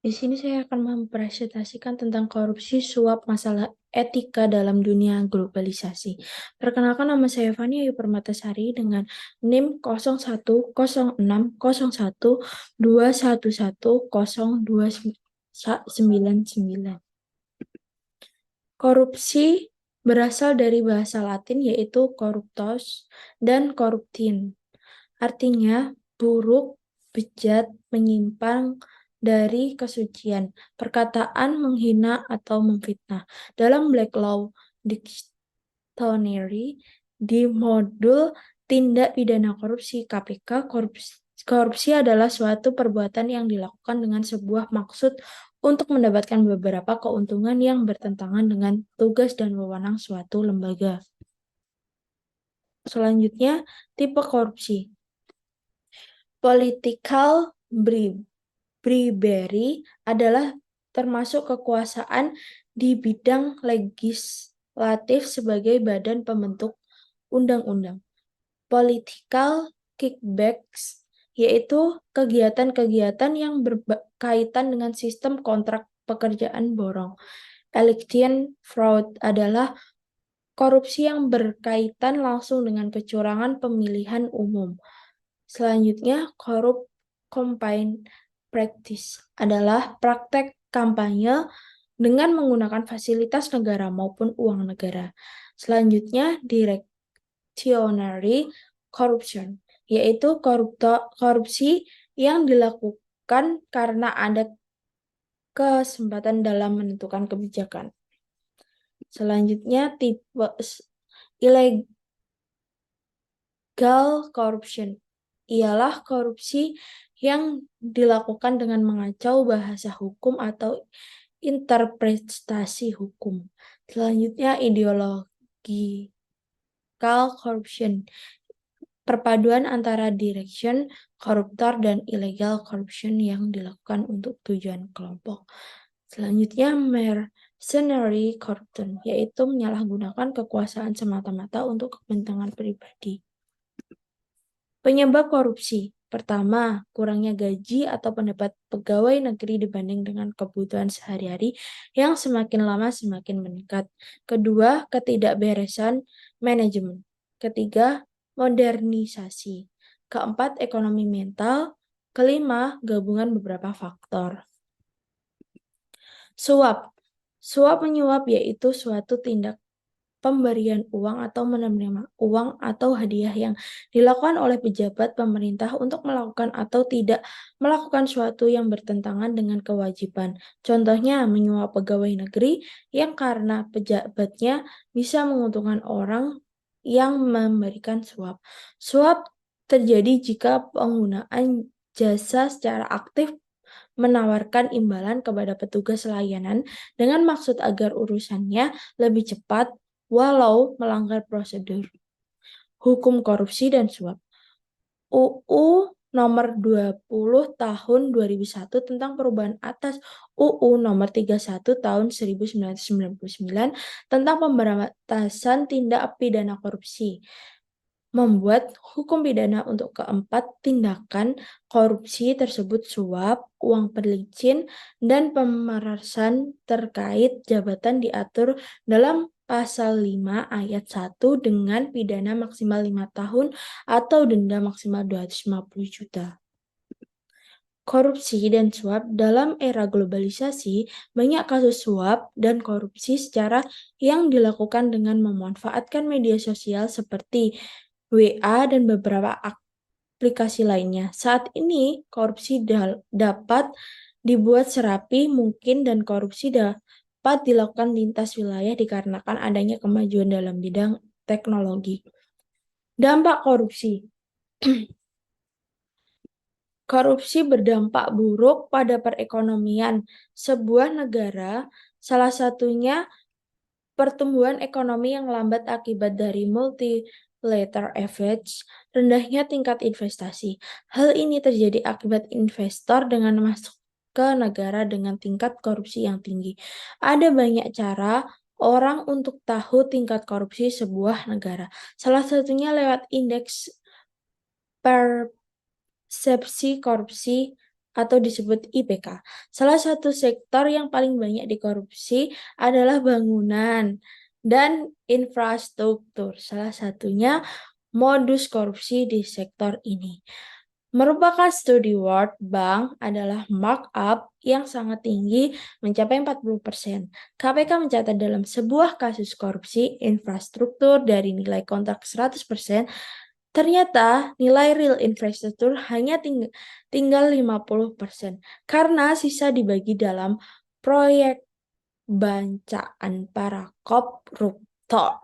Di sini saya akan mempresentasikan tentang korupsi, suap, masalah etika dalam dunia globalisasi. Perkenalkan, nama saya Fani Ayu Permatasari dengan NIM 010601210299. Korupsi berasal dari bahasa Latin yaitu corruptos dan corruptin. Artinya buruk, bejat, menyimpang dari kesucian, perkataan menghina atau memfitnah. Dalam Black Law Dictionary, di modul tindak pidana korupsi KPK, korupsi adalah suatu perbuatan yang dilakukan dengan sebuah maksud untuk mendapatkan beberapa keuntungan yang bertentangan dengan tugas dan wewenang suatu lembaga. Selanjutnya, tipe korupsi. Political bribery adalah termasuk kekuasaan di bidang legislatif sebagai badan pembentuk undang-undang. Political kickbacks yaitu kegiatan-kegiatan yang berkaitan dengan sistem kontrak pekerjaan borong. Election fraud adalah korupsi yang berkaitan langsung dengan kecurangan pemilihan umum. Selanjutnya, korup campaign practice adalah praktek kampanye dengan menggunakan fasilitas negara maupun uang negara. Selanjutnya, directionary corruption, yaitu korupsi yang dilakukan karena ada kesempatan dalam menentukan kebijakan. Selanjutnya, tipe illegal corruption ialah korupsi yang dilakukan dengan mengacau bahasa hukum atau interpretasi hukum. Selanjutnya, ideological corruption, perpaduan antara direction koruptor dan illegal corruption yang dilakukan untuk tujuan kelompok. Selanjutnya, mercenary corruption, yaitu menyalahgunakan kekuasaan semata-mata untuk kepentingan pribadi. Penyebab korupsi. Pertama, kurangnya gaji atau pendapat pegawai negeri dibanding dengan kebutuhan sehari-hari yang semakin lama semakin meningkat. Kedua, ketidakberesan manajemen. Ketiga, modernisasi. Keempat, ekonomi mental. Kelima, gabungan beberapa faktor. Suap. Suap menyuap yaitu suatu tindak pemberian uang atau menerima uang atau hadiah yang dilakukan oleh pejabat pemerintah untuk melakukan atau tidak melakukan suatu yang bertentangan dengan kewajiban. Contohnya, menyuap pegawai negeri yang karena pejabatnya bisa menguntungkan orang yang memberikan suap. Suap terjadi jika penggunaan jasa secara aktif menawarkan imbalan kepada petugas layanan dengan maksud agar urusannya lebih cepat walau melanggar prosedur. Hukum korupsi dan suap. UU nomor 20 tahun 2001 tentang perubahan atas UU nomor 31 tahun 1999 tentang pemberantasan tindak pidana korupsi membuat hukum pidana untuk keempat tindakan korupsi tersebut suap, uang pelicin, dan pemerasan terkait jabatan diatur dalam Pasal 5 ayat 1 dengan pidana maksimal 5 tahun atau denda maksimal 250 juta. Korupsi dan suap dalam era globalisasi, banyak kasus suap dan korupsi secara yang dilakukan dengan memanfaatkan media sosial seperti WA dan beberapa aplikasi lainnya. Saat ini, korupsi dapat dibuat serapi mungkin dan korupsi dapat dilakukan lintas wilayah dikarenakan adanya kemajuan dalam bidang teknologi. Dampak korupsi. Korupsi berdampak buruk pada perekonomian sebuah negara, salah satunya pertumbuhan ekonomi yang lambat akibat dari multilateral effects, rendahnya tingkat investasi. Hal ini terjadi akibat investor dengan masuk ke negara dengan tingkat korupsi yang tinggi. Ada banyak cara orang untuk tahu tingkat korupsi sebuah negara. Salah satunya lewat indeks persepsi korupsi atau disebut IPK. Salah satu sektor yang paling banyak dikorupsi adalah bangunan dan infrastruktur. Salah satunya modus korupsi di sektor ini. Merupakan studi World Bank adalah markup yang sangat tinggi mencapai 40%. KPK mencatat dalam sebuah kasus korupsi infrastruktur dari nilai kontrak 100%, ternyata nilai real infrastruktur hanya tinggal 50% karena sisa dibagi dalam proyek bancaan para koruptor.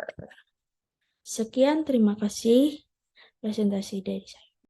Sekian, terima kasih presentasi dari saya.